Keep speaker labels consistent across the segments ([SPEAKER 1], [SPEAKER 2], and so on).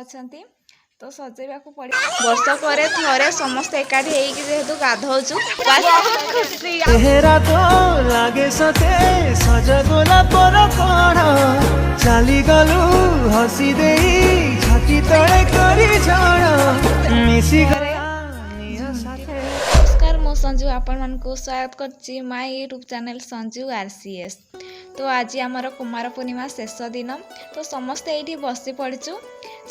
[SPEAKER 1] अछंती तो सजेबा को पड़ी वर्ष करे थरे समस्त एकाठी हेकि जेहेतु गाधौचु
[SPEAKER 2] चेहरा तो लागे सते सजगोला पर कण चली गलु हसी देई छाती तळे करी छण मिसी
[SPEAKER 1] नमस्कार मो संजू आपण मन को स्वागत करछि my YouTube channel Sanju RCS. तो आज आमर कुमार पूर्णिमा शेष दिन तो समस्ते ये बसी पड़चु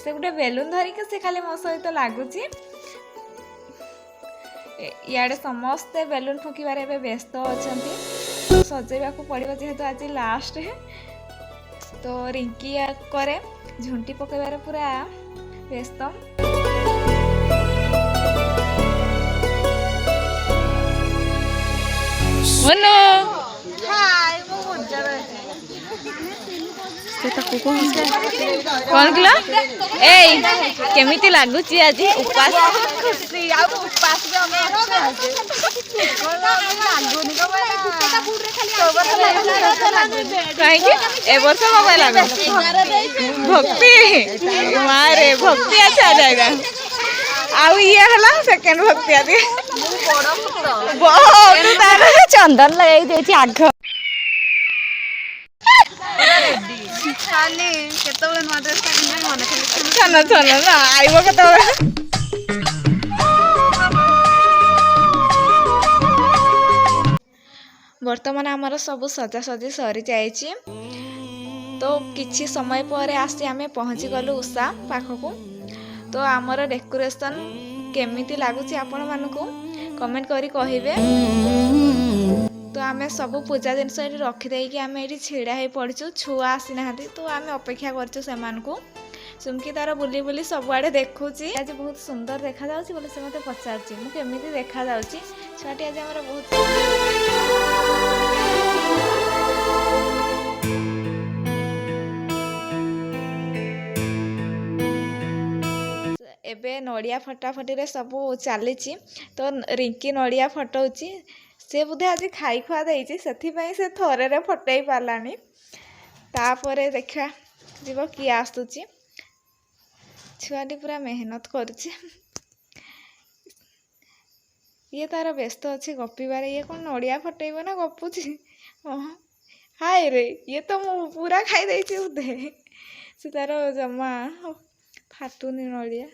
[SPEAKER 1] से गोटे बेलून धरिक से खाली मो सहित लगुच इे समस्ते बेलून फुकबार व्यस्त अच्छा तो सजेबा को पड़ो जेहेतु आज लास्ट है तो रिंकी करे झुंटी पकड़ पूरा व्यस्त। कौन किलो ए केमिति लागुची आज उपास कहीं ए वर्ष मोबाइल भक्ति मारे भक्ति अच्छा जाएगा आउ ये हला सेकंड भक्ति आज बहुत तार चंदन लगाई देछि आग खाली केतबेले नुआ ड्रेस का किने मन खाली छन छन ना आइबो केतबेले वर्तमान आमर सब सजासजी सरी जाइछि तो किछि समय पर आसी आमे पहुँची गलु उषा पाखकु तो आमर डेकोरेशन केमिति लागुछि आपण मानकु कमेंट करी कहिबे। तो आमे सब पूजा जिनस रखिदेकि आम ये छिड़ा हो पड़चु छुआ आसी ना तो आम अपेक्षा करचु से चुमकी तार बुली बुली सबुआड़े देखुची आज बहुत सुंदर देखा जाउची बोले से मते पचारची मु केमिति देखा जाउची छुआटी आज हमर बहुत एबे नड़िया फटाफटी रे सब चली तो रिंकी नड़िया फटाऊँची से बुधे आज खाई खुआ देइछि सेथिपई से थरे रे फटई पालानी तापरे देखा जीव किए आसुची छुआटी पूरा मेहनत करुछि ये तार व्यस्त अच्छे गपिबार ये कौन नड़िया फटेब ना गपुची हाय रे ये तो मु पूरा खाई देइछि बुधे से तार जमा फाटुनी नड़िया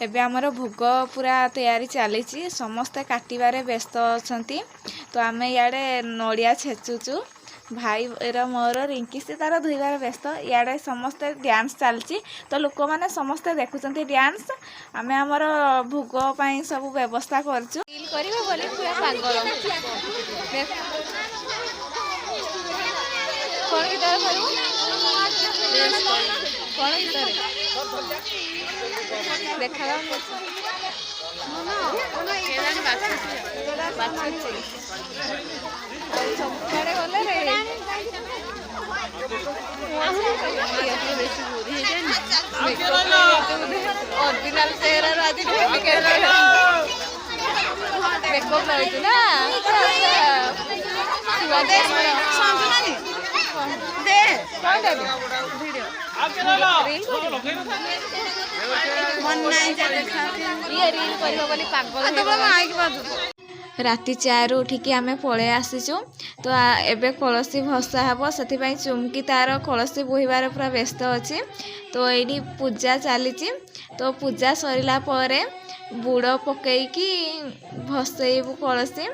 [SPEAKER 1] एबे आमर भोग पूरा तैयारी चली समस्ते काटबारे व्यस्त अछंती तो आमे इे नड़िया छेचुचु भाई मोर रिंकी से तार धोइबार व्यस्त इे समस्ते डांस चलची तो लोक मैंने समस्ते देखुंत डांस आमे आमर भोग पाई सब व्यवस्था करचु पूरा पागल कौन देखा सबुआड़े गले ओरिजिनल चेहरा आज मेकअप लगे ना राति 4 उठिकी आमे पळे आसीचु तो एबे कलसी भसा हबो सेथिपई चुमकी तार कलसी बोहिबार पूरा व्यस्त अछि तो एडी पूजा चली तो पूजा सरिला परे बुड़ पकईकी भसईबु कलसी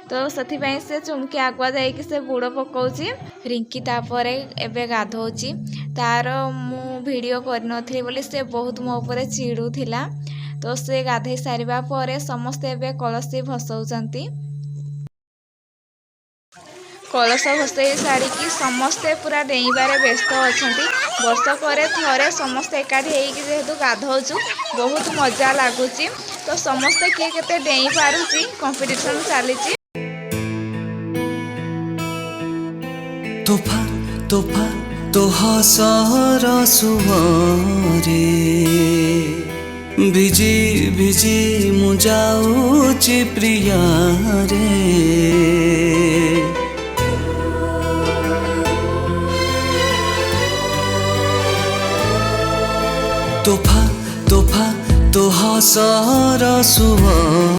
[SPEAKER 1] तो सेथिपई से चुमकी आगुआ जाइकी से बुड़ पकाउची रिंकी तापरे एबे गाधौची तार मु वीडियो करनथि बोली से बहुत मो ऊपर चिड़ुथिला तो से गाधई सारिबा परे समस्ते एबे कलसी भसौचंती कलश भसई सारिकी समस्ते पूरा डेइबारे व्यस्त अछंती वर्ष करे थरे समस्ते एकाठी हेकि जेहेतु गाधौचु बहुत मजा लागुची तो समस्ते किए केते डेई पारुची कंपटीशन चलीची
[SPEAKER 2] तोफा तोफा तो हसर सुवरे भिजी भिजी मु जाऊची प्रिया रे तोफा तोफा तो हसर सुअ